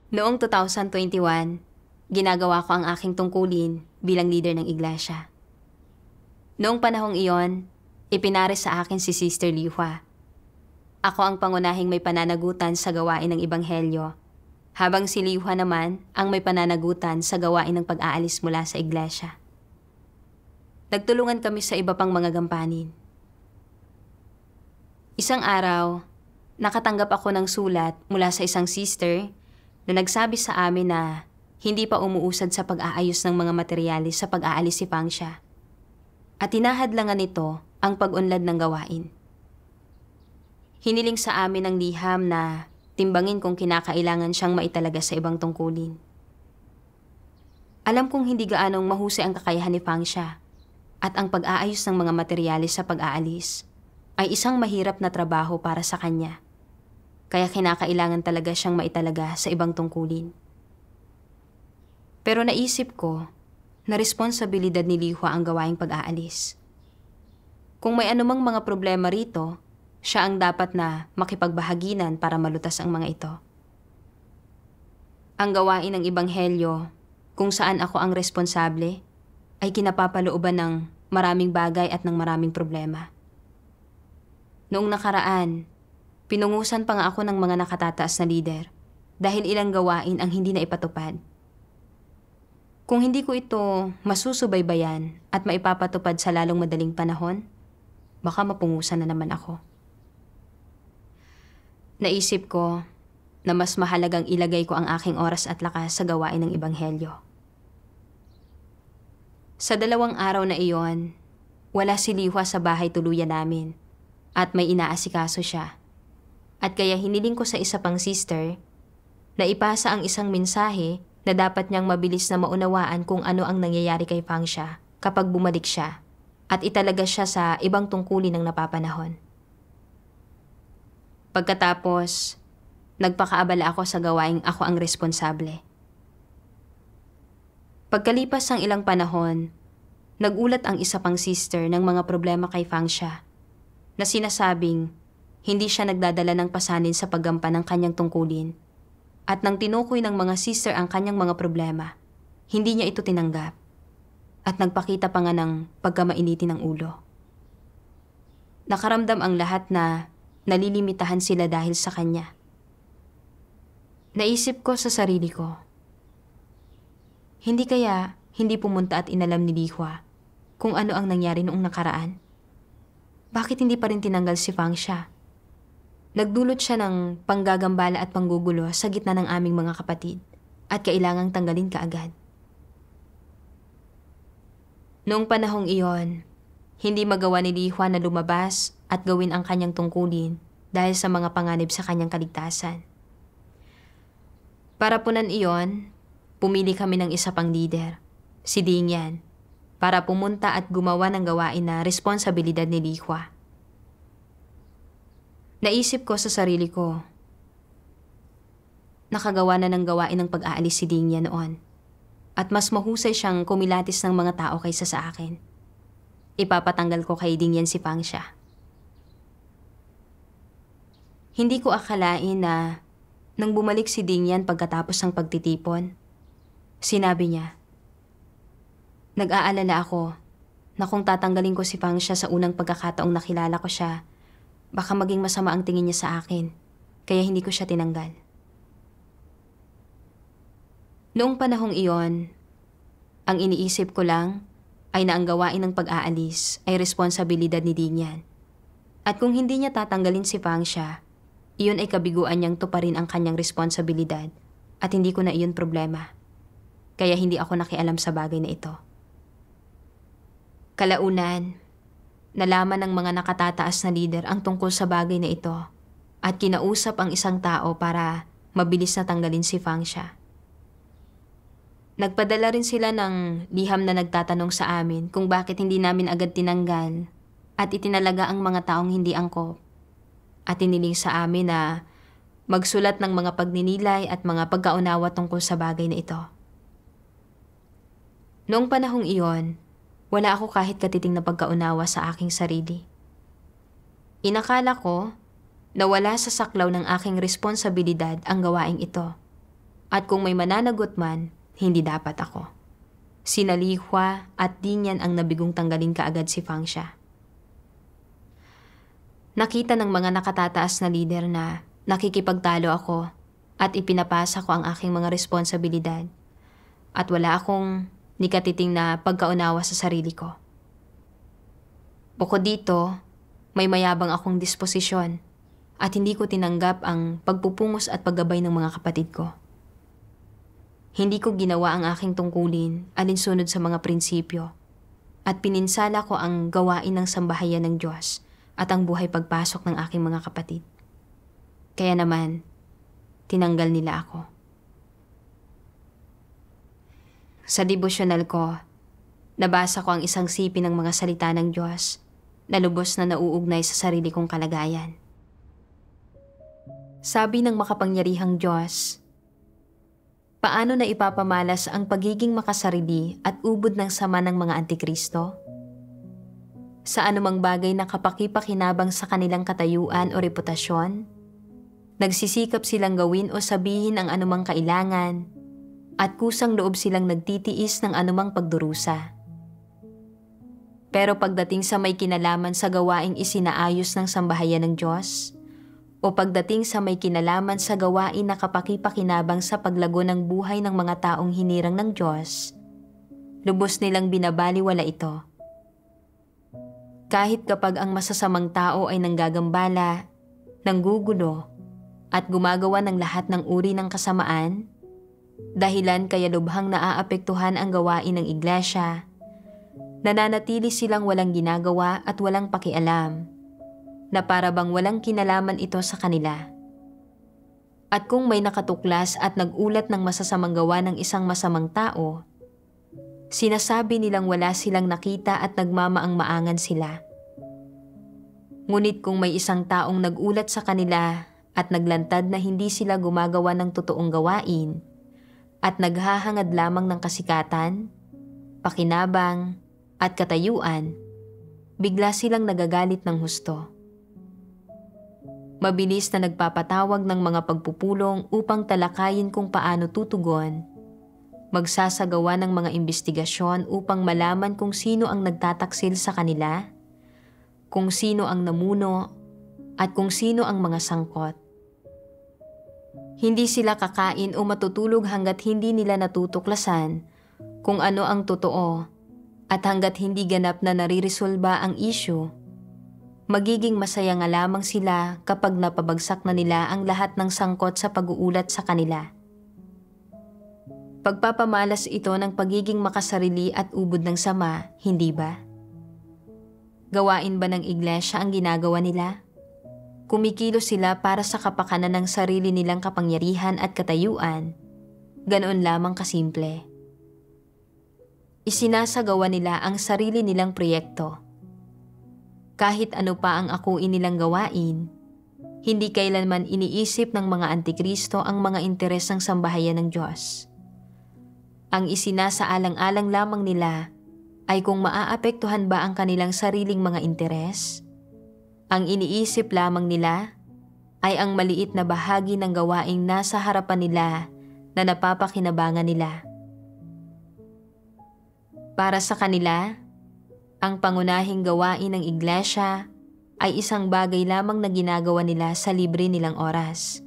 Noong 2021, ginagawa ko ang aking tungkulin bilang leader ng iglesia. Noong panahong iyon, ipinares sa akin si Sister Liwa. Ako ang pangunahing may pananagutan sa gawain ng Ebanghelyo, habang si Liwa naman ang may pananagutan sa gawain ng pag-aalis mula sa iglesia. Nagtulungan kami sa iba pang mga gampanin. Isang araw, nakatanggap ako ng sulat mula sa isang sister na nagsabi sa amin na hindi pa umuusad sa pag-aayos ng mga materyales sa pag-aalis si Fangsha. At tinahadlangan nito ang pag-unlad ng gawain. Hiniling sa amin ng liham na timbangin kung kinakailangan siyang maitalaga sa ibang tungkulin. Alam kong hindi gaanong mahusay ang kakayahan ni Fangsha at ang pag-aayos ng mga materyales sa pag-aalis ay isang mahirap na trabaho para sa kanya. Kaya kinakailangan talaga siyang maitalaga sa ibang tungkulin. Pero naisip ko na responsibilidad ni Liwa ang gawaing pag-aalis. Kung may anumang mga problema rito, siya ang dapat na makipagbahaginan para malutas ang mga ito. Ang gawain ng Ebanghelyo, kung saan ako ang responsable, ay kinapapalooban ng maraming bagay at ng maraming problema. Noong nakaraan, pinungusan pa nga ako ng mga nakatataas na lider dahil ilang gawain ang hindi na ipatupad. Kung hindi ko ito masusubaybayan at maipapatupad sa lalong madaling panahon, baka mapungusan na naman ako. Naisip ko na mas mahalagang ilagay ko ang aking oras at lakas sa gawain ng Ebanghelyo. Sa 2 araw na iyon, wala si Liwa sa bahay tuluyan namin at may inaasikaso siya. At kaya hiniling ko sa isa pang sister na ipasa ang isang mensahe na dapat niyang mabilis na maunawaan kung ano ang nangyayari kay Fangsha kapag bumalik siya at italaga siya sa ibang tungkulin ng napapanahon. Pagkatapos, nagpakaabala ako sa gawaing ako ang responsable. Pagkalipas ng ilang panahon, nagulat ang isa pang sister ng mga problema kay Fangsha na sinasabing hindi siya nagdadala ng pasanin sa paggampan ng kanyang tungkulin. At nang tinukoy ng mga sister ang kanyang mga problema, hindi niya ito tinanggap at nagpakita pa nga ng pagkamainiti ng ulo. Nakaramdam ang lahat na nalilimitahan sila dahil sa kanya. Naisip ko sa sarili ko, hindi kaya hindi pumunta at inalam ni Liwa kung ano ang nangyari noong nakaraan? Bakit hindi pa rin tinanggal si Fangsha? Nagdulot siya ng panggagambala at panggugulo sa gitna ng aming mga kapatid at kailangang tanggalin kaagad. Noong panahong iyon, hindi magawa ni Liwa na lumabas at gawin ang kanyang tungkulin dahil sa mga panganib sa kanyang kaligtasan. Para punan iyon, pumili kami ng isa pang leader, si Dingyan, para pumunta at gumawa ng gawain na responsibilidad ni Liwa. Naisip ko sa sarili ko, nakagawa na ng gawain ng pag-aalis si Dingyan noon at mas mahusay siyang kumilatis ng mga tao kaysa sa akin. Ipapatanggal ko kay Dingyan si Fangsha. Hindi ko akalain na nang bumalik si Dingyan pagkatapos ng pagtitipon, sinabi niya, nag-aalala ako na kung tatanggalin ko si Fangsha sa unang pagkakataong nakilala ko siya, baka maging masama ang tingin niya sa akin, kaya hindi ko siya tinanggal. Noong panahong iyon, ang iniisip ko lang ay na ang gawain ng pag-aalis ay responsibilidad ni Dingyan. At kung hindi niya tatanggalin si Fangsha, iyon ay kabiguan niyang tuparin ang kanyang responsibilidad at hindi ko na iyon problema. Kaya hindi ako nakialam sa bagay na ito. Kalaunan, nalaman ng mga nakatataas na lider ang tungkol sa bagay na ito at kinausap ang isang tao para mabilis na tanggalin si Fangsha. Nagpadala rin sila ng liham na nagtatanong sa amin kung bakit hindi namin agad tinanggal at itinalaga ang mga taong hindi angkop at iniling sa amin na magsulat ng mga pagninilay at mga pagkaunawa tungkol sa bagay na ito. Noong panahong iyon, wala ako kahit katiting na pagkaunawa sa aking sarili. Inakala ko na wala sa saklaw ng aking responsibilidad ang gawaing ito. At kung may mananagot man, hindi dapat ako. Sinalihwa at di niyan ang nabigong tanggalin kaagad si Fangsha. Nakita ng mga nakatataas na lider na nakikipagtalo ako at ipinapasa ko ang aking mga responsibilidad at wala akong nikatiting na pagkaunawa sa sarili ko. Bukod dito, may mayabang akong disposisyon at hindi ko tinanggap ang pagpupungos at paggabay ng mga kapatid ko. Hindi ko ginawa ang aking tungkulin alinsunod sa mga prinsipyo at pininsala ko ang gawain ng sambahayan ng Diyos at ang buhay pagpasok ng aking mga kapatid. Kaya naman, tinanggal nila ako. Sa devotional ko, nabasa ko ang isang sipi ng mga salita ng Diyos na lubos na nauugnay sa sarili kong kalagayan. Sabi ng makapangyarihang Diyos, paano na ipapamalas ang pagiging makasarili at ubod ng sama ng mga antikristo? Sa anumang bagay na kapakipakinabang sa kanilang katayuan o reputasyon, nagsisikap silang gawin o sabihin ang anumang kailangan at kusang loob silang nagtitiis ng anumang pagdurusa. Pero pagdating sa may kinalaman sa gawaing isinaayos ng sambahayan ng Diyos, o pagdating sa may kinalaman sa gawain na kapakipakinabang sa paglago ng buhay ng mga taong hinirang ng Diyos, lubos nilang binabaliwala ito. Kahit kapag ang masasamang tao ay nanggagambala, nanggugulo, at gumagawa ng lahat ng uri ng kasamaan, dahilan kaya lubhang naaapektuhan ang gawain ng iglesia, nananatili silang walang ginagawa at walang pakialam, na para bang walang kinalaman ito sa kanila. At kung may nakatuklas at nagulat ng masasamang gawa ng isang masamang tao, sinasabi nilang wala silang nakita at nagmamaang-maangan sila. Ngunit kung may isang taong nagulat sa kanila at naglantad na hindi sila gumagawa ng totoong gawain at naghahangad lamang ng kasikatan, pakinabang at katayuan, bigla silang nagagalit ng husto. Mabilis na nagpapatawag ng mga pagpupulong upang talakayin kung paano tutugon, magsasagawa ng mga investigasyon upang malaman kung sino ang nagtataksil sa kanila, kung sino ang namuno, at kung sino ang mga sangkot. Hindi sila kakain o matutulog hanggat hindi nila natutuklasan kung ano ang totoo at hanggat hindi ganap na nariresolba ang issue. Magiging masaya nga lamang sila kapag napabagsak na nila ang lahat ng sangkot sa pag-uulat sa kanila. Pagpapamalas ito ng pagiging makasarili at ubod ng sama, hindi ba? Gawain ba ng iglesia ang ginagawa nila? Kumikilos sila para sa kapakanan ng sarili nilang kapangyarihan at katayuan. Ganoon lamang kasimple. Isinasagawa nila ang sarili nilang proyekto. Kahit ano pa ang akuin nilang gawain, hindi kailanman iniisip ng mga antikristo ang mga interes ng sambahayan ng Diyos. Ang isinasaalang-alang lamang nila ay kung maaapektuhan ba ang kanilang sariling mga interes. Ang iniisip lamang nila ay ang maliit na bahagi ng gawaing nasa harapan nila na napapakinabangan nila. Para sa kanila, ang pangunahing gawain ng iglesia ay isang bagay lamang na ginagawa nila sa libre nilang oras.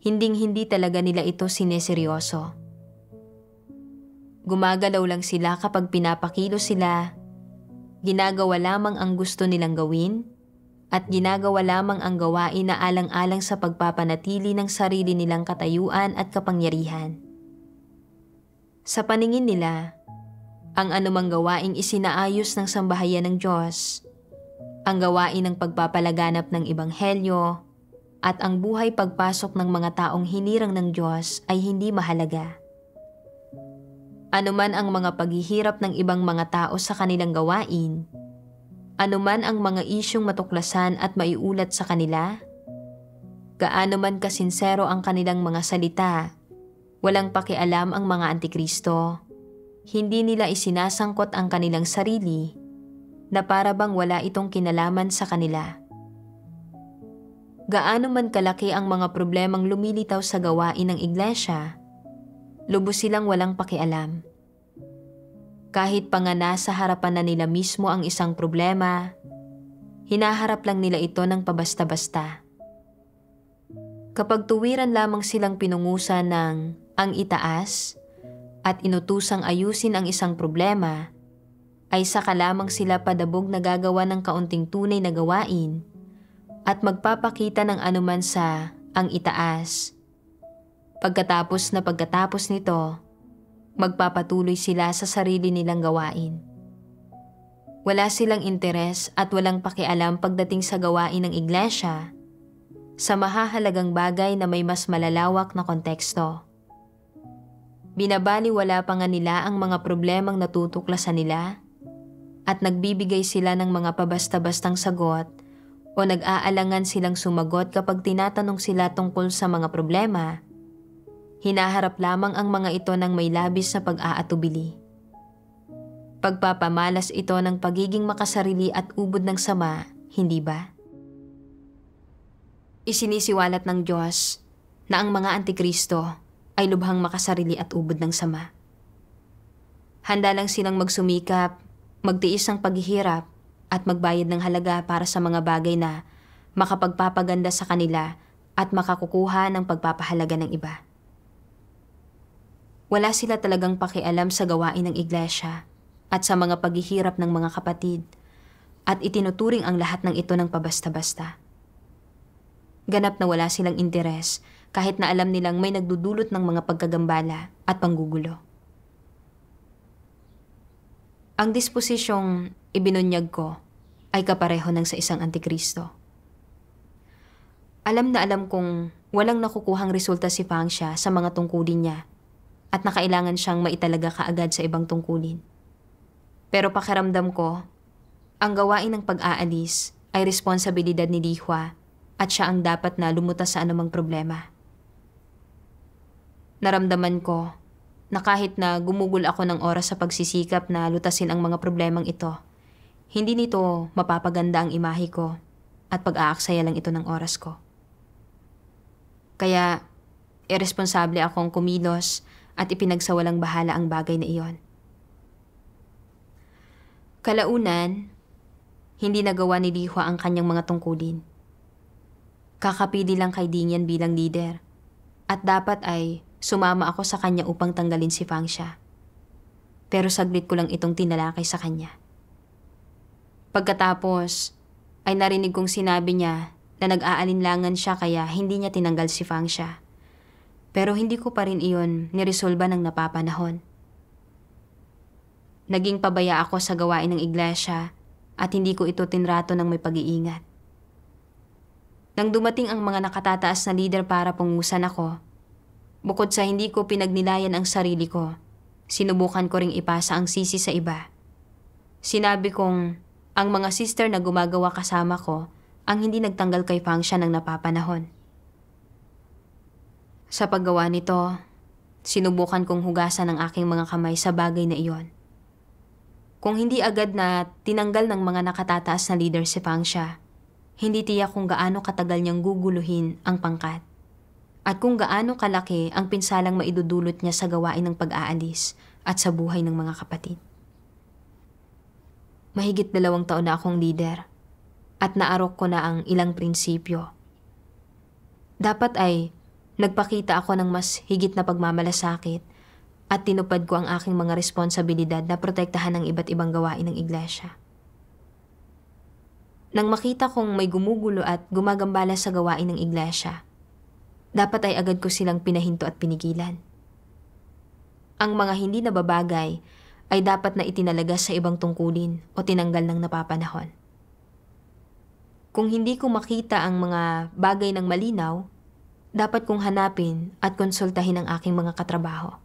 Hinding-hindi talaga nila ito sineseryoso. Gumagalaw lang sila kapag pinapakilos sila, ginagawa lamang ang gusto nilang gawin, at ginagawa lamang ang gawain na alang-alang sa pagpapanatili ng sarili nilang katayuan at kapangyarihan. Sa paningin nila, ang anumang gawaing isinaayos ng sambahayan ng Diyos, ang gawain ng pagpapalaganap ng Ebanghelyo, at ang buhay pagpasok ng mga taong hinirang ng Diyos ay hindi mahalaga. Anuman ang mga paghihirap ng ibang mga tao sa kanilang gawain, anuman ang mga isyong matuklasan at maiulat sa kanila, gaano man kasinsero ang kanilang mga salita, walang pakialam ang mga antikristo. Hindi nila isinasangkot ang kanilang sarili na para bang wala itong kinalaman sa kanila. gaano man kalaki ang mga problemang lumilitaw sa gawain ng iglesia, lubos silang walang pakialam. Kahit pa nga nasa harapan na nila mismo ang isang problema, hinaharap lang nila ito ng pabasta-basta. Kapag tuwiran lamang silang pinungusan ng ang itaas at inutusang ayusin ang isang problema, ay saka lamang sila padabog na gagawa ng kaunting tunay na gawain at magpapakita ng anuman sa ang itaas. Pagkatapos nito, magpapatuloy sila sa sarili nilang gawain. Wala silang interes at walang pakialam pagdating sa gawain ng iglesia sa mahahalagang bagay na may mas malalawak na konteksto. Binabaliwala pa nga nila ang mga problemang natutuklasan nila at nagbibigay sila ng mga pabasta-bastang sagot o nag-aalangan silang sumagot kapag tinatanong sila tungkol sa mga problema. Hinaharap lamang ang mga ito ng may labis na pag-aatubili. Pagpapamalas ito ng pagiging makasarili at ubod ng sama, hindi ba? Isinisiwalat ng Diyos na ang mga antikristo ay lubhang makasarili at ubod ng sama. Handa lang silang magsumikap, magtiis ng paghihirap at magbayad ng halaga para sa mga bagay na makapagpapaganda sa kanila at makakukuha ng pagpapahalaga ng iba. Wala sila talagang pakialam sa gawain ng iglesia at sa mga paghihirap ng mga kapatid at itinuturing ang lahat ng ito ng pabasta-basta. Ganap na wala silang interes kahit na alam nilang may nagdudulot ng mga pagkagambala at panggugulo. Ang disposisyong ibinunyag ko ay kapareho ng sa isang antikristo. Alam na alam kong walang nakukuhang resulta si Fangsha sa mga tungkulin niya at nakailangan siyang maitalaga kaagad sa ibang tungkulin. Pero pakiramdam ko, ang gawain ng pag-aalis ay responsibilidad ni Lihua at siya ang dapat na lumutas sa anumang problema. Naramdaman ko na kahit na gumugol ako ng oras sa pagsisikap na lutasin ang mga problemang ito, hindi nito mapapaganda ang imahe ko at pag-aaksaya lang ito ng oras ko. Kaya, irresponsable akong kumilos at ipinagsawalang bahala ang bagay na iyon. Kalaunan, hindi nagawa ni Lihua ang kanyang mga tungkulin. Kakapili lang kay Dingyan bilang leader at dapat ay sumama ako sa kanya upang tanggalin si Fangsha. Pero saglit ko lang itong tinalakay sa kanya. Pagkatapos ay narinig kong sinabi niya na nag-aalinlangan siya kaya hindi niya tinanggal si Fangsha. Pero hindi ko pa rin iyon niresolba ng napapanahon. Naging pabaya ako sa gawain ng iglesia at hindi ko ito tinrato ng may pag-iingat. Nang dumating ang mga nakatataas na leader para pungusan ako, bukod sa hindi ko pinagnilayan ang sarili ko, sinubukan ko ring ipasa ang sisi sa iba. Sinabi kong ang mga sister na gumagawa kasama ko ang hindi nagtanggal kay Fangsha ng napapanahon. Sa paggawa nito, sinubukan kong hugasan ang aking mga kamay sa bagay na iyon. Kung hindi agad na tinanggal ng mga nakatataas na leader si Fangsha, hindi tiyak kung gaano katagal niyang guguluhin ang pangkat at kung gaano kalaki ang pinsalang maidudulot niya sa gawain ng pag-aalis at sa buhay ng mga kapatid. Mahigit 2 taon na akong leader at naarok ko na ang ilang prinsipyo. Dapat ay nagpakita ako ng mas higit na pagmamalasakit at tinupad ko ang aking mga responsibilidad na protektahan ang iba't ibang gawain ng iglesia. Nang makita kong may gumugulo at gumagambala sa gawain ng iglesia, dapat ay agad ko silang pinahinto at pinigilan. Ang mga hindi nababagay ay dapat na itinalaga sa ibang tungkulin o tinanggal ng napapanahon. Kung hindi ko makita ang mga bagay ng malinaw, dapat kong hanapin at konsultahin ang aking mga katrabaho.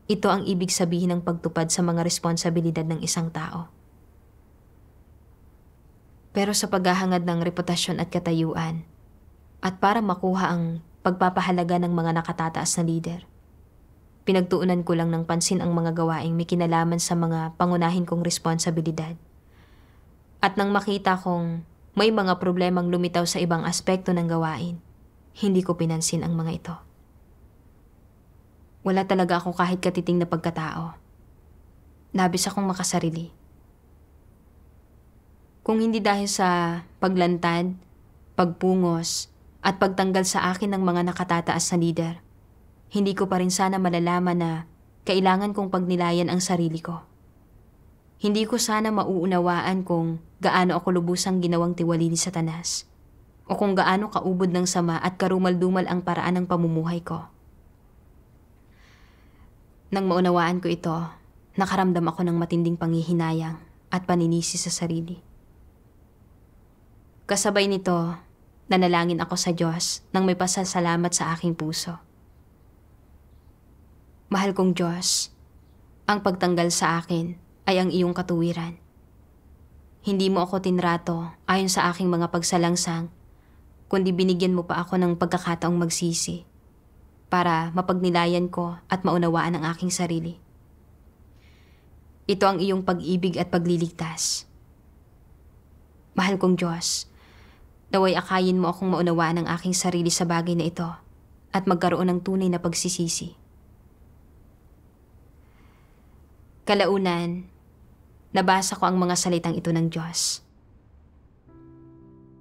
Ito ang ibig sabihin ng pagtupad sa mga responsibilidad ng isang tao. Pero sa paghahangad ng reputasyon at katayuan, at para makuha ang pagpapahalaga ng mga nakatataas na leader, pinagtuunan ko lang ng pansin ang mga gawaing may kinalaman sa mga pangunahin kong responsibilidad. At nang makita kong may mga problemang lumitaw sa ibang aspekto ng gawain. Hindi ko pinansin ang mga ito. Wala talaga ako kahit katiting na pagkatao. Labis akong makasarili. Kung hindi dahil sa paglantad, pagpungos, at pagtanggal sa akin ng mga nakatataas na lider, hindi ko pa rin sana malalaman na kailangan kong pagnilayan ang sarili ko. Hindi ko sana mauunawaan kung gaano ako lubusang ginawang tiwali ni Satanas o kung gaano kaubod ng sama at karumal-dumal ang paraan ng pamumuhay ko. Nang maunawaan ko ito, nakaramdam ako ng matinding panghihinayang at paninisi sa sarili. Kasabay nito, nanalangin ako sa Diyos nang may pasasalamat sa aking puso. Mahal kong Diyos, ang pagtanggal sa akin ay ang iyong katuwiran. Hindi mo ako tinrato ayon sa aking mga pagsalangsang, kundi binigyan mo pa ako ng pagkakataong magsisi para mapagnilayan ko at maunawaan ang aking sarili. Ito ang iyong pag-ibig at pagliligtas. Mahal kong Diyos, naway akayin mo akong maunawaan ang aking sarili sa bagay na ito at magkaroon ng tunay na pagsisisi. Kalaunan, nabasa ko ang mga salitang ito ng Diyos.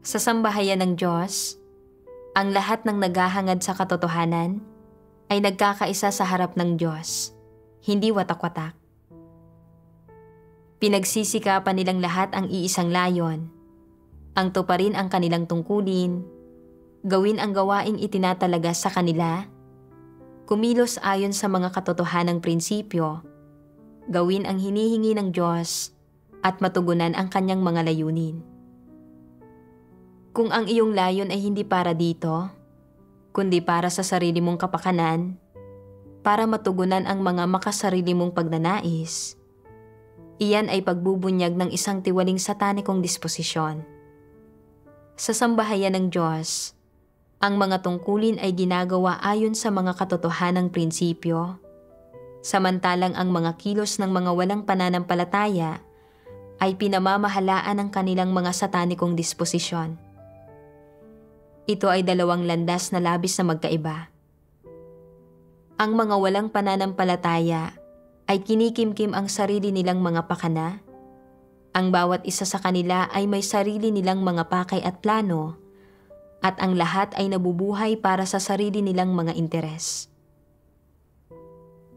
Sa sambahayan ng Diyos, ang lahat ng naghahangad sa katotohanan ay nagkakaisa sa harap ng Diyos, hindi watak-watak. Pinagsisikapan nilang lahat ang iisang layon, ang tuparin ang kanilang tungkulin, gawin ang gawaing itinatalaga sa kanila, kumilos ayon sa mga katotohanang prinsipyo, gawin ang hinihingi ng Diyos, at matugunan ang kanyang mga layunin. Kung ang iyong layon ay hindi para dito, kundi para sa sarili mong kapakanan, para matugunan ang mga makasarili mong pagnanais, iyan ay pagbubunyag ng isang tiwaling satanikong disposisyon. Sa sambahayan ng Diyos, ang mga tungkulin ay ginagawa ayon sa mga katotohanang prinsipyo, samantalang ang mga kilos ng mga walang pananampalataya ay pinamamahalaan ng kanilang mga satanikong disposisyon. Ito ay dalawang landas na labis na magkaiba. Ang mga walang pananampalataya ay kinikimkim ang sarili nilang mga pakana. Ang bawat isa sa kanila ay may sarili nilang mga pakay at plano, at ang lahat ay nabubuhay para sa sarili nilang mga interes.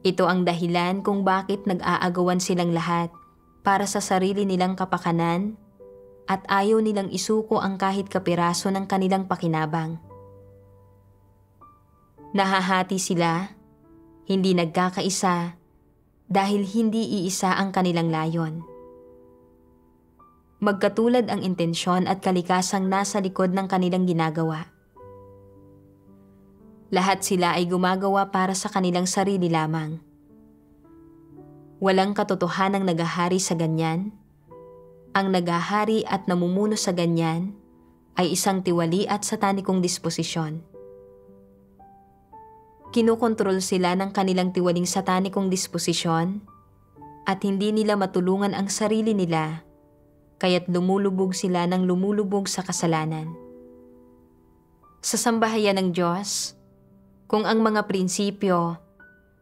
Ito ang dahilan kung bakit nag-aagawan silang lahat para sa sarili nilang kapakanan at ayaw nilang isuko ang kahit kapiraso ng kanilang pakinabang. Nahahati sila, hindi nagkakaisa, dahil hindi iisa ang kanilang layon. Magkatulad ang intensyon at kalikasang nasa likod ng kanilang ginagawa. Lahat sila ay gumagawa para sa kanilang sarili lamang. Walang katotohanang nagahari sa ganyan. Ang nagahari at namumuno sa ganyan ay isang tiwali at satanikong disposisyon. Kinukontrol sila ng kanilang tiwaling satanikong disposisyon at hindi nila matulungan ang sarili nila, kaya't lumulubog sila ng lumulubog sa kasalanan. Sa sambahayan ng Diyos, kung ang mga prinsipyo,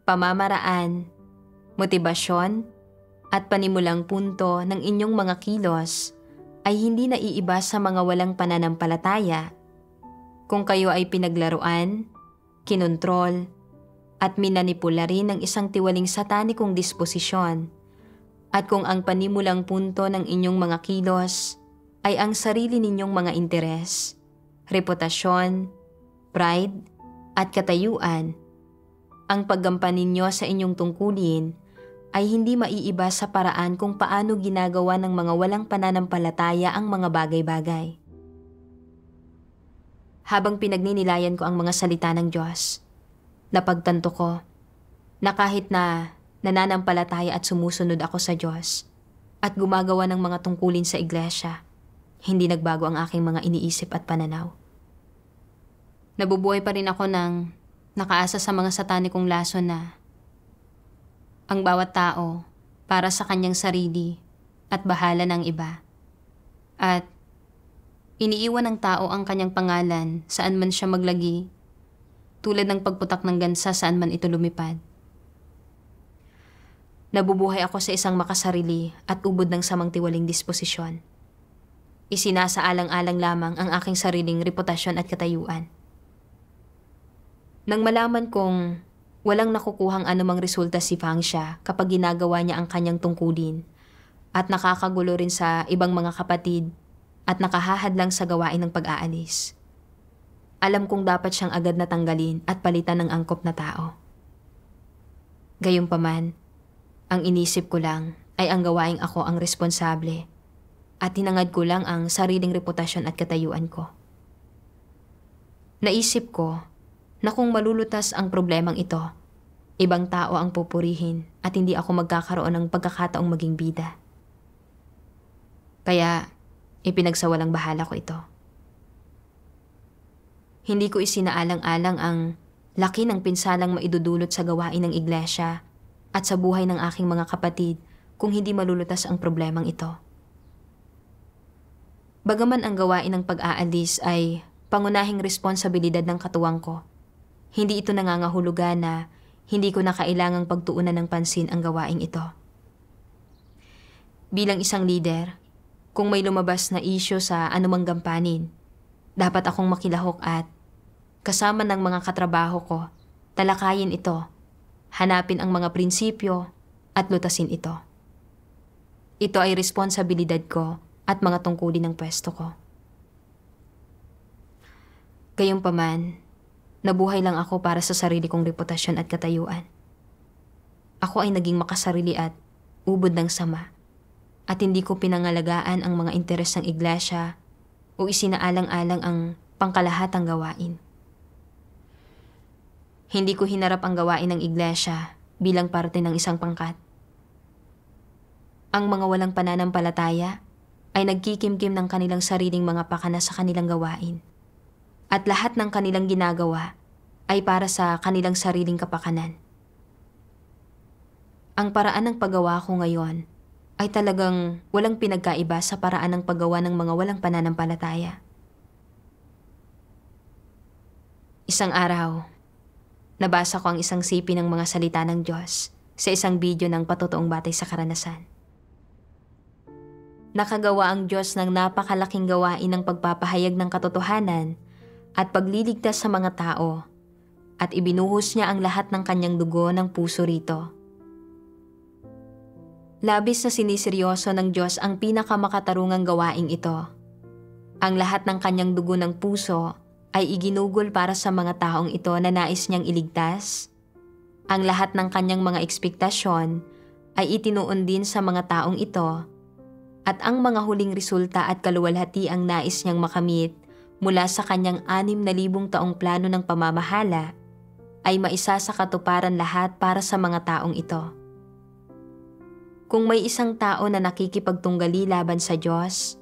pamamaraan, motibasyon, at panimulang punto ng inyong mga kilos ay hindi naiiba sa mga walang pananampalataya, kung kayo ay pinaglaruan, kinontrol, at minanipula rin ng isang tiwaling satanikong disposisyon, at kung ang panimulang punto ng inyong mga kilos ay ang sarili ninyong mga interes, reputasyon, pride, at katayuan, ang paggampan ninyo sa inyong tungkulin ay hindi maiiba sa paraan kung paano ginagawa ng mga walang pananampalataya ang mga bagay-bagay. Habang pinagninilayan ko ang mga salita ng Diyos, napagtanto ko na kahit na nananampalataya at sumusunod ako sa Diyos at gumagawa ng mga tungkulin sa iglesia, hindi nagbago ang aking mga iniisip at pananaw. Nabubuhay pa rin ako ng nakaasa sa mga satanikong lason na ang bawat tao para sa kanyang sarili at bahala ng iba. At Iniiwan ng tao ang kanyang pangalan saan man siya maglagi, tulad ng pagputak ng gansa saan man ito lumipad. Nabubuhay ako sa isang makasarili at ubod ng samang tiwaling disposisyon. Isinasaalang-alang lamang ang aking sariling reputasyon at katayuan. Nang malaman kong walang nakukuhang anumang resulta si Fangsha kapag ginagawa niya ang kanyang tungkulin at nakakagulo rin sa ibang mga kapatid at nakahahadlang sa gawain ng pag-aalis, alam kong dapat siyang agad na tanggalin at palitan ng angkop na tao. Gayunpaman, ang inisip ko lang ay ang gawaing ako ang responsable at tinangad ko lang ang sariling reputasyon at katayuan ko. Naisip ko na kung malulutas ang problemang ito, ibang tao ang pupurihin at hindi ako magkakaroon ng pagkakataong maging bida. Kaya, ipinagsawalang bahala ko ito. Hindi ko isinaalang-alang ang laki ng pinsalang maidudulot sa gawain ng iglesia at sa buhay ng aking mga kapatid kung hindi malulutas ang problemang ito. Bagaman ang gawain ng pag-aalis ay pangunahing responsibilidad ng katuwang ko, hindi ito nangangahulugan na hindi ko na kailangang pagtuunan ng pansin ang gawaing ito. Bilang isang leader, kung may lumabas na isyu sa anumang gampanin, dapat akong makilahok at, kasama ng mga katrabaho ko, talakayin ito, hanapin ang mga prinsipyo at lutasin ito. Ito ay responsibilidad ko at mga tungkulin ng pwesto ko. Gayunpaman, nabuhay lang ako para sa sarili kong reputasyon at katayuan. Ako ay naging makasarili at ubod ng sama. At hindi ko pinangalagaan ang mga interes ng iglesia o isinaalang-alang ang pangkalahatang gawain. Hindi ko hinarap ang gawain ng iglesia bilang parte ng isang pangkat. Ang mga walang pananampalataya ay nagkikimkim ng kanilang sariling mga pakana sa kanilang gawain. At lahat ng kanilang ginagawa ay para sa kanilang sariling kapakanan. Ang paraan ng paggawa ko ngayon ay talagang walang pinagkaiba sa paraan ng paggawa ng mga walang pananampalataya. Isang araw, nabasa ko ang isang sipi ng mga salita ng Diyos sa isang video ng patotoong batay sa karanasan. Nakagawa ang Diyos ng napakalaking gawain ng pagpapahayag ng katotohanan at pagliligtas sa mga tao at ibinuhos niya ang lahat ng kanyang dugo ng puso rito. Labis na siniseryoso ng Diyos ang pinakamakatarungang gawaing ito. Ang lahat ng kanyang dugo ng puso ay iginugol para sa mga taong ito na nais niyang iligtas. Ang lahat ng kanyang mga ekspektasyon ay itinuon din sa mga taong ito. At ang mga huling resulta at kaluwalhati ang nais niyang makamit mula sa kanyang 6,000 taong plano ng pamamahala ay maisa sa katuparan lahat para sa mga taong ito. Kung may isang tao na nakikipagtunggali laban sa Diyos,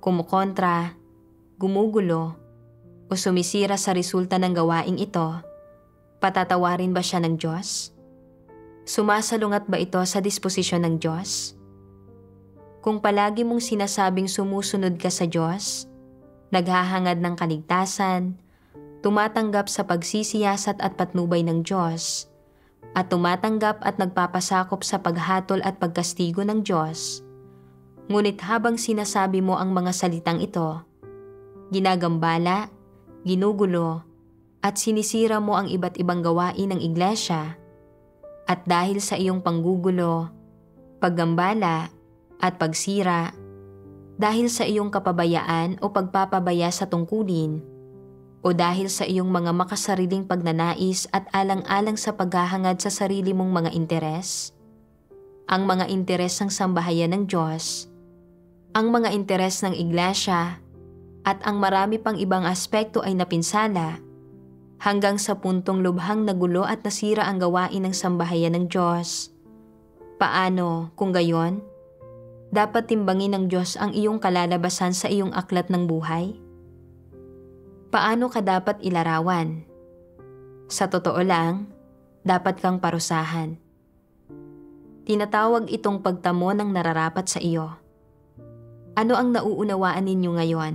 kumukontra, gumugulo, o sumisira sa resulta ng gawaing ito, patatawarin ba siya ng Diyos? Sumasalungat ba ito sa disposisyon ng Diyos? Kung palagi mong sinasabing sumusunod ka sa Diyos, naghahangad ng kaligtasan, tumatanggap sa pagsisiyasat at patnubay ng Diyos, at tumatanggap at nagpapasakop sa paghatol at pagkastigo ng Diyos. Ngunit habang sinasabi mo ang mga salitang ito, ginagambala, ginugulo, at sinisira mo ang iba't ibang gawain ng iglesia, at dahil sa iyong panggugulo, paggambala, at pagsira, dahil sa iyong kapabayaan o pagpapabaya sa tungkulin, o dahil sa iyong mga makasariling pagnanais at alang-alang sa paghahangad sa sarili mong mga interes, ang mga interes ng sambahayan ng Diyos, ang mga interes ng iglesia, at ang marami pang ibang aspekto ay napinsala, hanggang sa puntong lubhang nagulo at nasira ang gawain ng sambahayan ng Diyos. Paano, kung gayon, dapat timbangin ng Diyos ang iyong kalalabasan sa iyong aklat ng buhay? Paano ka dapat ilarawan? Sa totoo lang, dapat kang parusahan. Tinatawag itong pagtamo ng nararapat sa iyo. Ano ang nauunawaan ninyo ngayon?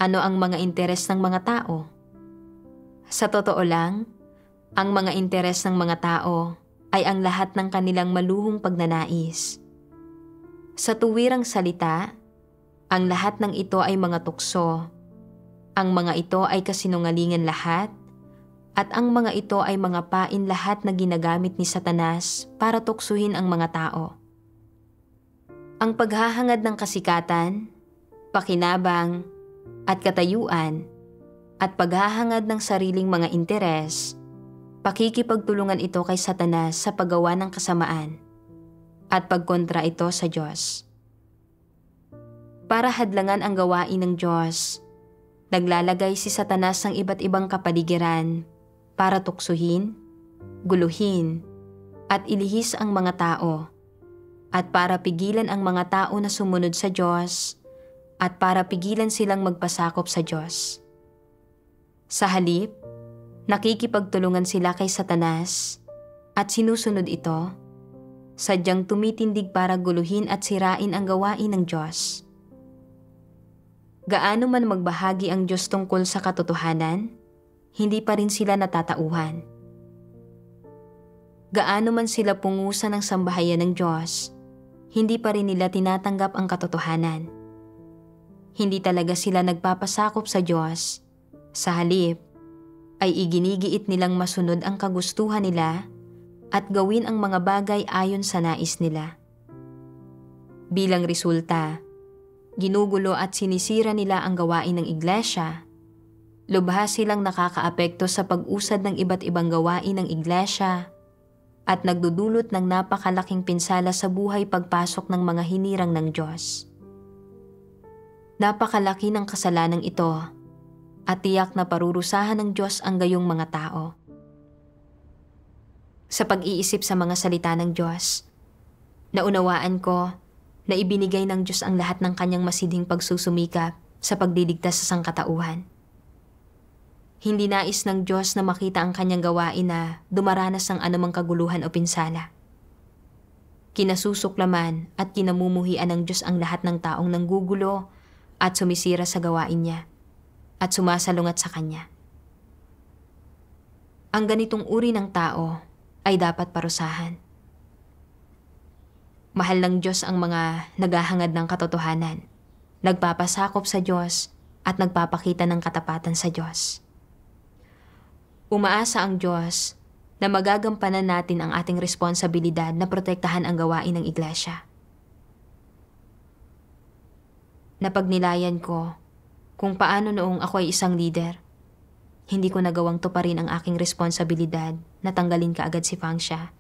Ano ang mga interes ng mga tao? Sa totoo lang, ang mga interes ng mga tao ay ang lahat ng kanilang maluhong pagnanais. Sa tuwirang salita, ang lahat ng ito ay mga tukso. Ang mga ito ay kasinungalingan lahat, at ang mga ito ay mga pain lahat na ginagamit ni Satanas para tuksuhin ang mga tao. Ang paghahangad ng kasikatan, pakinabang, at katayuan, at paghahangad ng sariling mga interes, pakikipagtulungan ito kay Satanas sa paggawa ng kasamaan, at pagkontra ito sa Diyos. Para hadlangan ang gawain ng Diyos, naglalagay si Satanas ng iba't ibang kapaligiran para tuksuhin, guluhin, at ilihis ang mga tao, at para pigilan ang mga tao na sumunod sa Diyos, at para pigilan silang magpasakop sa Diyos. Sa halip, nakikipagtulungan sila kay Satanas at sinusunod ito, sadyang tumitindig para guluhin at sirain ang gawain ng Diyos. Gaano man magbahagi ang Diyos tungkol sa katotohanan, hindi pa rin sila natatauhan. Gaano man sila pungusa ng sambahayan ng Diyos, hindi pa rin nila tinatanggap ang katotohanan. Hindi talaga sila nagpapasakop sa Diyos. Sa halip, ay iginigiit nilang masunod ang kagustuhan nila at gawin ang mga bagay ayon sa nais nila. Bilang resulta, ginugulo at sinisira nila ang gawain ng iglesia. Lubhas silang nakakaapekto sa pag-usad ng iba't ibang gawain ng iglesia at nagdudulot ng napakalaking pinsala sa buhay pagpasok ng mga hinirang ng Diyos. Napakalaki ng kasalanang ito at tiyak na parurusahan ng Diyos ang gayong mga tao. Sa pag-iisip sa mga salita ng Diyos, naunawaan ko na ibinigay ng Diyos ang lahat ng kanyang masidhing pagsusumikap sa pagliligtas sa sangkatauhan. Hindi nais ng Diyos na makita ang kanyang gawain na dumaranas ng anumang kaguluhan o pinsala. Kinasusuklaman at kinamumuhian ng Diyos ang lahat ng taong nanggugulo at sumisira sa gawain niya at sumasalungat sa kanya. Ang ganitong uri ng tao ay dapat parusahan. Mahal ng Diyos ang mga naghahangad ng katotohanan, nagpapasakop sa Diyos at nagpapakita ng katapatan sa Diyos. Umaasa ang Diyos na magagampanan natin ang ating responsibilidad na protektahan ang gawain ng iglesia. Napagnilayan ko kung paano noong ako ay isang leader, hindi ko nagawang tuparin ang aking responsibilidad na tanggalin kaagad si Fangsha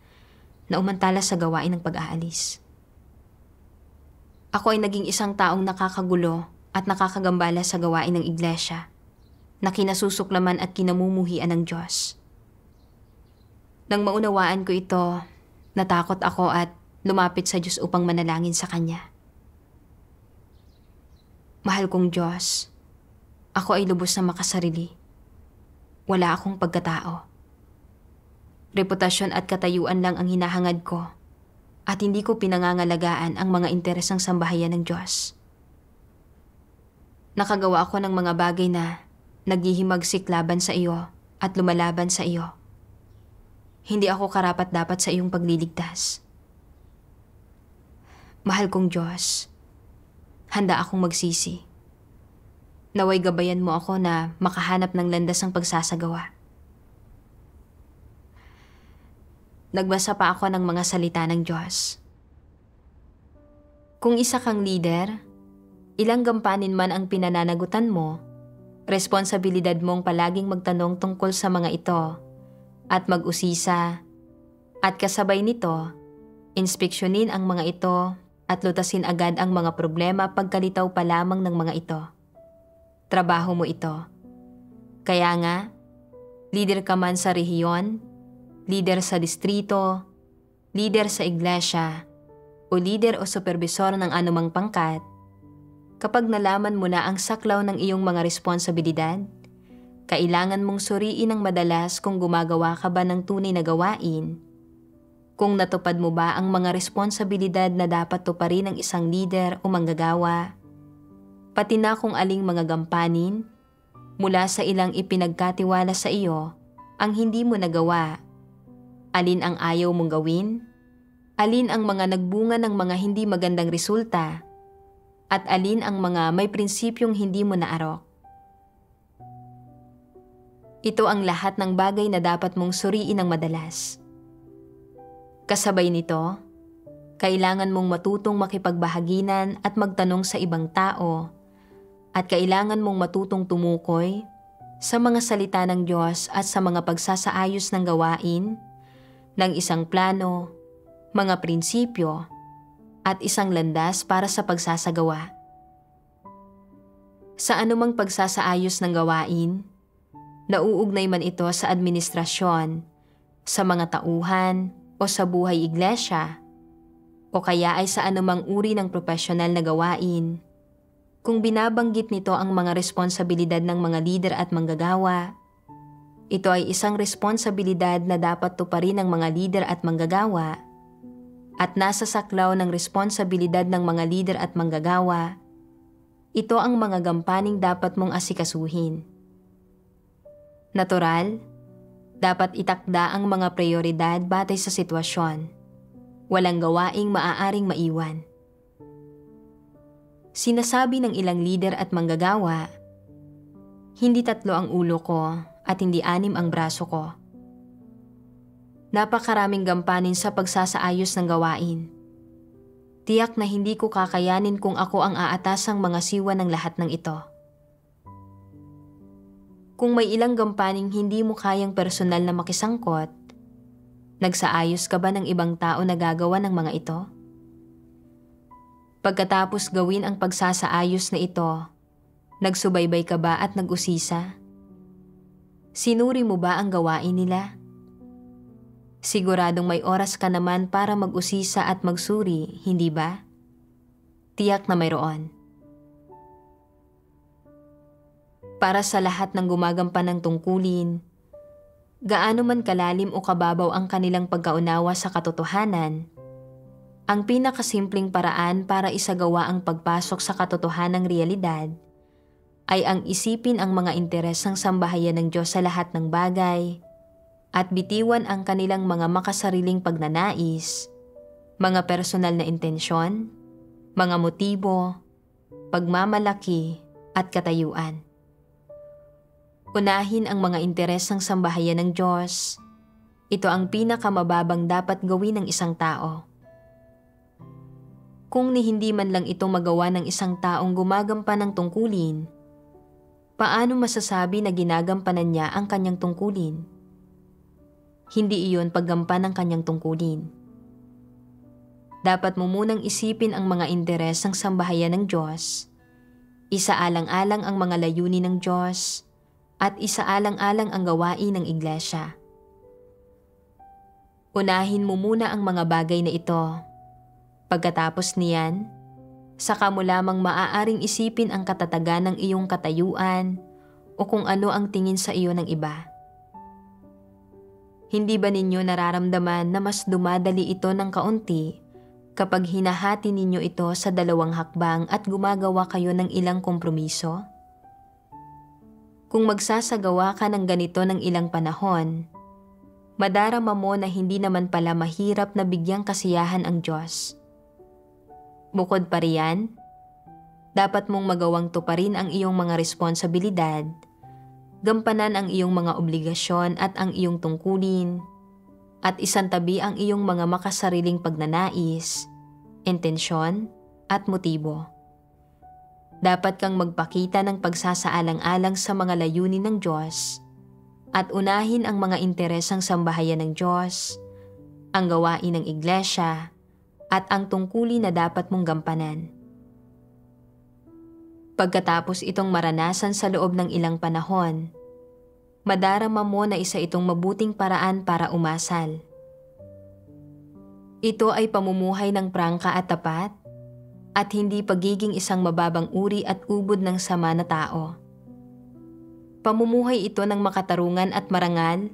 na umantala sa gawain ng pag-aalis. Ako ay naging isang taong nakakagulo at nakakagambala sa gawain ng iglesia na kinasusuklaman at kinamumuhian ng Diyos. Nang maunawaan ko ito, natakot ako at lumapit sa Diyos upang manalangin sa Kanya. Mahal kong Diyos, ako ay lubos na makasarili. Wala akong pagkatao. Reputasyon at katayuan lang ang hinahangad ko at hindi ko pinangangalagaan ang mga interes ng sambahayan ng Diyos. Nakagawa ako ng mga bagay na naghihimagsik laban sa iyo at lumalaban sa iyo. Hindi ako karapat-dapat sa iyong pagliligtas. Mahal kong Diyos, handa akong magsisi. Naway gabayan mo ako na makahanap ng landas ng pagsasagawa. Nagbasa pa ako ng mga salita ng Diyos. Kung isa kang leader, ilang gampanin man ang pinananagutan mo, responsibilidad mong palaging magtanong tungkol sa mga ito at mag-usisa at kasabay nito, inspeksyonin ang mga ito at lutasin agad ang mga problema pagkalitaw pa lamang ng mga ito. Trabaho mo ito. Kaya nga, leader ka man sa rehiyon, leader sa distrito, leader sa iglesia, o leader o supervisor ng anumang pangkat, kapag nalaman mo na ang saklaw ng iyong mga responsibilidad, kailangan mong suriin ng madalas kung gumagawa ka ba ng tunay na gawain, kung natupad mo ba ang mga responsibilidad na dapat tuparin ng isang leader o manggagawa, pati na kung aling mga gampanin mula sa ilang ipinagkatiwala sa iyo ang hindi mo nagawa. Alin ang ayaw mong gawin? Alin ang mga nagbunga ng mga hindi magandang resulta? At alin ang mga may prinsipyong hindi mo naarok? Ito ang lahat ng bagay na dapat mong suriin ng madalas. Kasabay nito, kailangan mong matutong makipagbahaginan at magtanong sa ibang tao, at kailangan mong matutong tumukoy sa mga salita ng Diyos at sa mga pagsasaayos ng gawain, ng isang plano, mga prinsipyo, at isang landas para sa pagsasagawa. Sa anumang pagsasaayos ng gawain, nauugnay man ito sa administrasyon, sa mga tauhan, o sa buhay iglesia, o kaya ay sa anumang uri ng profesional na gawain, kung binabanggit nito ang mga responsibilidad ng mga lider at manggagawa, ito ay isang responsibilidad na dapat tuparin ng mga lider at manggagawa, at nasa saklaw ng responsibilidad ng mga lider at manggagawa, ito ang mga gampaning dapat mong asikasuhin. Natural, dapat itakda ang mga prioridad batay sa sitwasyon. Walang gawaing maaaring maiwan. Sinasabi ng ilang lider at manggagawa, hindi 3 ang ulo ko at hindi 6 ang braso ko. Napakaraming gampanin sa pagsasaayos ng gawain. Tiyak na hindi ko kakayanin kung ako ang aatasang mga siwa ng lahat ng ito. Kung may ilang gampaning hindi mo kayang personal na makisangkot, nagsaayos ka ba ng ibang tao na gagawa ng mga ito? Pagkatapos gawin ang pagsasaayos na ito, nagsubaybay ka ba at nag-usisa? Sinuri mo ba ang gawain nila? Siguradong may oras ka naman para mag-usisa at magsuri, hindi ba? Tiyak na mayroon. Para sa lahat ng gumagampan ng tungkulin, gaano man kalalim o kababaw ang kanilang pagkaunawa sa katotohanan, ang pinakasimpleng paraan para isagawa ang pagpasok sa katotohanang realidad ay ang isipin ang mga interes ng sambahayan ng Diyos sa lahat ng bagay at bitiwan ang kanilang mga makasariling pagnanais, mga personal na intensyon, mga motibo, pagmamalaki at katayuan. Unahin ang mga interes ng sambahayan ng Diyos. Ito ang pinakamababang dapat gawin ng isang tao. Kung hindi man lang ito magawa ng isang taong gumagampan ng tungkulin, paano masasabi na ginagampanan niya ang kanyang tungkulin? Hindi iyon paggampan ng kanyang tungkulin. Dapat mo munang isipin ang mga interes ng sambahayan ng Diyos, isaalang-alang ang mga layunin ng Diyos, at isaalang-alang ang gawain ng iglesia. Unahin mo muna ang mga bagay na ito. Pagkatapos niyan, saka mo lamang maaaring isipin ang katatagan ng iyong katayuan o kung ano ang tingin sa iyo ng iba. Hindi ba ninyo nararamdaman na mas dumadali ito ng kaunti kapag hinahati ninyo ito sa 2 hakbang at gumagawa kayo ng ilang kompromiso? Kung magsasagawa ka ng ganito ng ilang panahon, madarama mo na hindi naman pala mahirap na bigyang kasiyahan ang Diyos. Bukod pa riyan, dapat mong magawang tuparin ang iyong mga responsibilidad, gampanan ang iyong mga obligasyon at ang iyong tungkulin, at isantabi ang iyong mga makasariling pagnanais, intensyon at motibo. Dapat kang magpakita ng pagsasaalang-alang sa mga layunin ng Diyos at unahin ang mga interes ng sambahayan ng Diyos, ang gawain ng iglesia, at ang tungkulin na dapat mong gampanan. Pagkatapos itong maranasan sa loob ng ilang panahon, madarama mo na isa itong mabuting paraan para umasal. Ito ay pamumuhay ng prangka at tapat, at hindi pagiging isang mababang uri at ubod ng sama na tao. Pamumuhay ito ng makatarungan at marangal,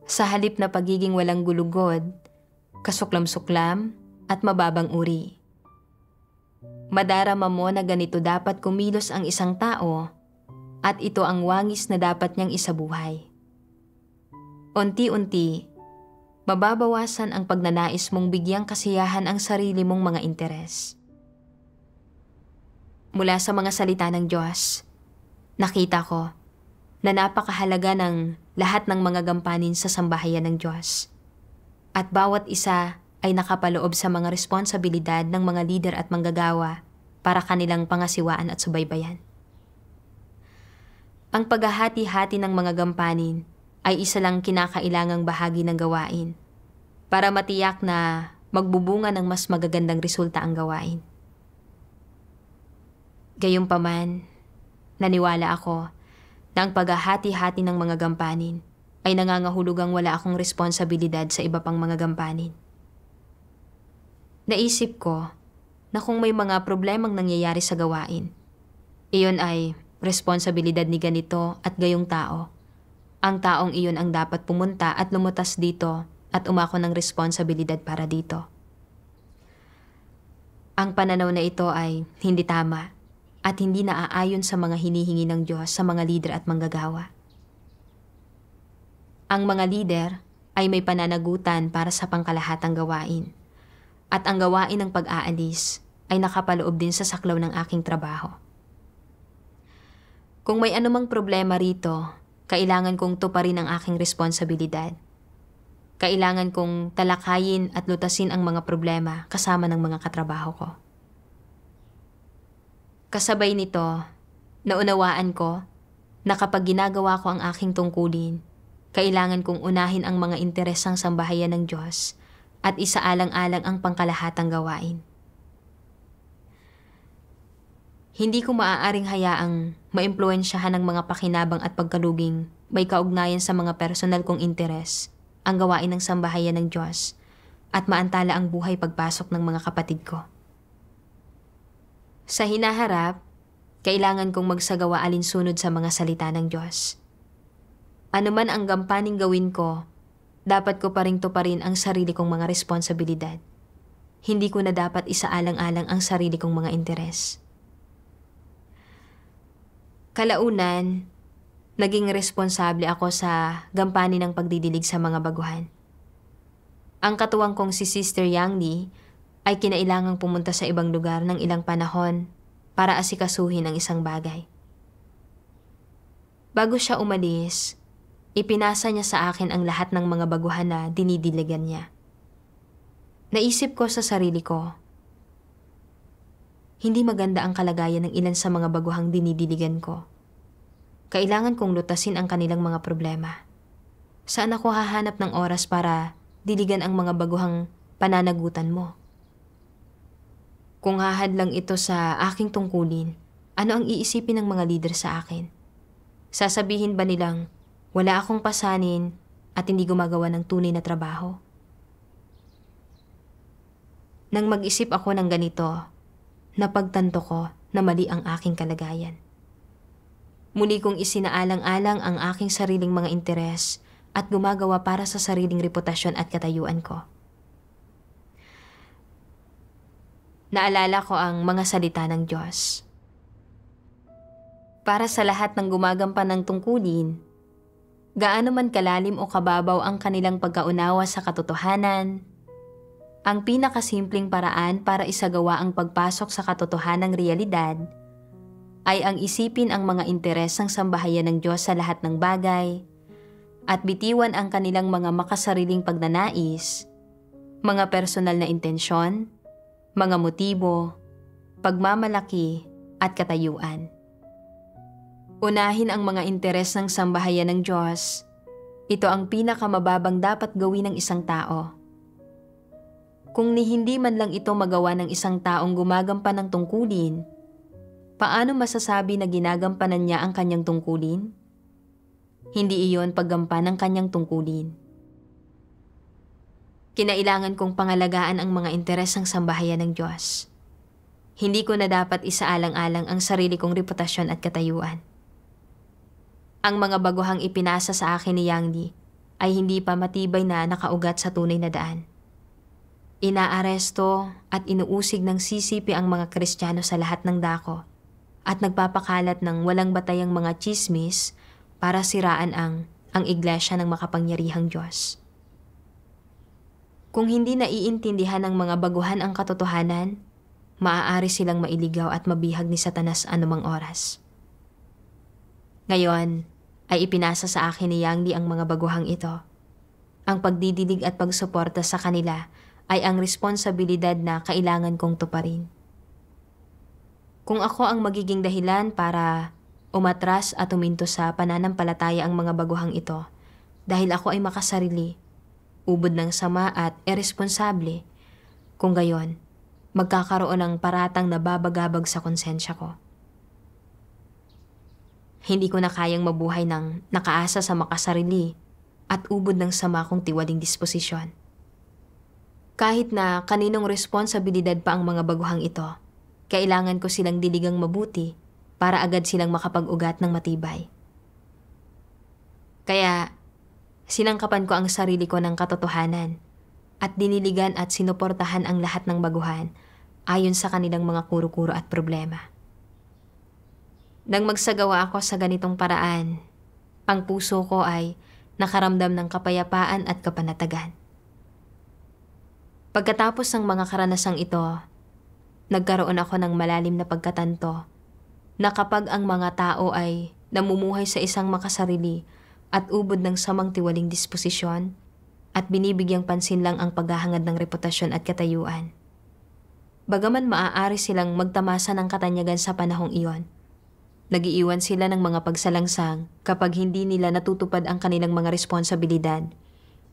sa halip na pagiging walang gulugod, kasuklam-suklam at mababang uri. Madarama mo na ganito dapat kumilos ang isang tao at ito ang wangis na dapat niyang isabuhay. Unti-unti, mababawasan ang pagnanais mong bigyang kasiyahan ang sarili mong mga interes. Mula sa mga salita ng Diyos, nakita ko na napakahalaga ng lahat ng mga gampanin sa sambahayan ng Diyos. At bawat isa ay nakapaloob sa mga responsibilidad ng mga lider at manggagawa para kanilang pangasiwaan at subaybayan. Ang paghahati-hati ng mga gampanin ay isa lang kinakailangang bahagi ng gawain para matiyak na magbubunga ng mas magagandang resulta ang gawain. Gayunpaman, naniwala ako na ang paghahati-hati ng mga gampanin ay nangangahulugang wala akong responsibilidad sa iba pang mga gampanin. Naisip ko na kung may mga problemang nangyayari sa gawain, iyon ay responsibilidad ni ganito at gayong tao. Ang taong iyon ang dapat pumunta at lumutas dito at umako ng responsibilidad para dito. Ang pananaw na ito ay hindi tama at hindi naaayon sa mga hinihingi ng Diyos sa mga lider at manggagawa. Ang mga lider ay may pananagutan para sa pangkalahatang gawain at ang gawain ng pag-aalis ay nakapaloob din sa saklaw ng aking trabaho. Kung may anumang problema rito, kailangan kong tuparin ang aking responsibilidad. Kailangan kong talakayin at lutasin ang mga problema kasama ng mga katrabaho ko. Kasabay nito, naunawaan ko na kapag ginagawa ko ang aking tungkulin, kailangan kong unahin ang mga interesang sambahayan ng Diyos at isaalang-alang ang pangkalahatang gawain. Hindi ko maaaring hayaang maimpluwensyahan ng mga pakinabang at pagkaluging may kaugnayan sa mga personal kong interes ang gawain ng sambahayan ng Diyos at maantala ang buhay pagpasok ng mga kapatid ko. Sa hinaharap, kailangan kong magsagawa alinsunod sa mga salita ng Diyos. Ano man ang gampaning gawin ko, dapat ko pa ring tuparin ang sarili kong mga responsibilidad. Hindi ko na dapat isaalang-alang ang sarili kong mga interes. Kalaunan, naging responsable ako sa gampanin ng pagdidilig sa mga baguhan. Ang katuwang kong si Sister Yang Li ay kinailangang pumunta sa ibang lugar ng ilang panahon para asikasuhin ang isang bagay. Bago siya umalis, ipinasa niya sa akin ang lahat ng mga baguhan na dinidiligan niya. Naisip ko sa sarili ko, hindi maganda ang kalagayan ng ilan sa mga baguhang dinidiligan ko. Kailangan kong lutasin ang kanilang mga problema. Saan ako hahanap ng oras para diligan ang mga baguhang pananagutan mo? Kung hahadlang ito sa aking tungkulin, ano ang iisipin ng mga lider sa akin? Sasabihin ba nilang wala akong pasanin at hindi gumagawa ng tunay na trabaho? Nang mag-isip ako ng ganito, napagtanto ko na mali ang aking kalagayan. Muli kong isinaalang-alang ang aking sariling mga interes at gumagawa para sa sariling reputasyon at katayuan ko. Naalala ko ang mga salita ng Diyos. Para sa lahat ng gumagampan ng tungkulin, gaano man kalalim o kababaw ang kanilang pagkaunawa sa katotohanan, ang pinakasimpleng paraan para isagawa ang pagpasok sa katotohanang realidad ay ang isipin ang mga interes ng sambahayan ng Diyos sa lahat ng bagay at bitiwan ang kanilang mga makasariling pagnanais, mga personal na intensyon, mga motibo, pagmamalaki at katayuan. Unahin ang mga interes ng sambahayan ng Diyos. Ito ang pinakamababang dapat gawin ng isang tao. Kung hindi man lang ito magawa ng isang taong gumagampan ng tungkulin, paano masasabi na ginagampanan niya ang kanyang tungkulin? Hindi iyon paggampan ng kanyang tungkulin. Kinailangan kong pangalagaan ang mga interes ng sambahayan ng Diyos. Hindi ko na dapat isaalang-alang ang sarili kong reputasyon at katayuan. Ang mga baguhang ipinasa sa akin ni Yang Li ay hindi pa matibay na nakaugat sa tunay na daan. Inaaresto at inuusig ng CCP ang mga Kristiyano sa lahat ng dako at nagpapakalat ng walang batayang mga tsismis para siraan ang iglesia ng makapangyarihang Diyos. Kung hindi naiintindihan ng mga baguhan ang katotohanan, maaari silang mailigaw at mabihag ni Satanas anumang oras. Ngayon ay ipinasa sa akin ni Yang Li ang mga baguhang ito. Ang pagdidilig at pagsuporta sa kanila ay ang responsibilidad na kailangan kong tuparin. Kung ako ang magiging dahilan para umatras at uminto sa pananampalataya ang mga baguhang ito, dahil ako ay makasarili, ubod ng sama at irresponsable, kung gayon, magkakaroon ng paratang na babagabag sa konsensya ko. Hindi ko na kayang mabuhay ng nakaasa sa makasarili at ubod ng sama kong tiwaling disposisyon. Kahit na kaninong responsibilidad pa ang mga baguhang ito, kailangan ko silang diligang mabuti para agad silang makapag-ugat ng matibay. Kaya, sinangkapan ko ang sarili ko ng katotohanan at diniligan at sinuportahan ang lahat ng baguhan ayon sa kanilang mga kuro-kuro at problema. Nang magsagawa ako sa ganitong paraan, ang puso ko ay nakaramdam ng kapayapaan at kapanatagan. Pagkatapos ng mga karanasang ito, nagkaroon ako ng malalim na pagkatanto na kapag ang mga tao ay namumuhay sa isang makasarili at ubod ng samang tiwaling disposisyon at binibigyang pansin lang ang paghahangad ng reputasyon at katayuan, bagaman maaari silang magtamasa ng katanyagan sa panahong iyon, nagiiwan sila ng mga pagsalangsang kapag hindi nila natutupad ang kanilang mga responsibilidad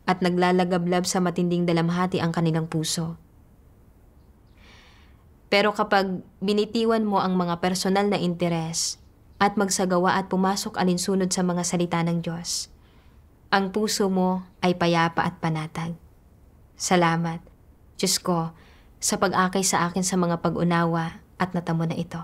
at naglalagablab sa matinding dalamhati ang kanilang puso. Pero kapag binitiwan mo ang mga personal na interes at magsagawa at pumasok alinsunod sa mga salita ng Diyos, ang puso mo ay payapa at panatag. Salamat, Diyos ko, sa pag-akay sa akin sa mga pag-unawa at natamo na ito.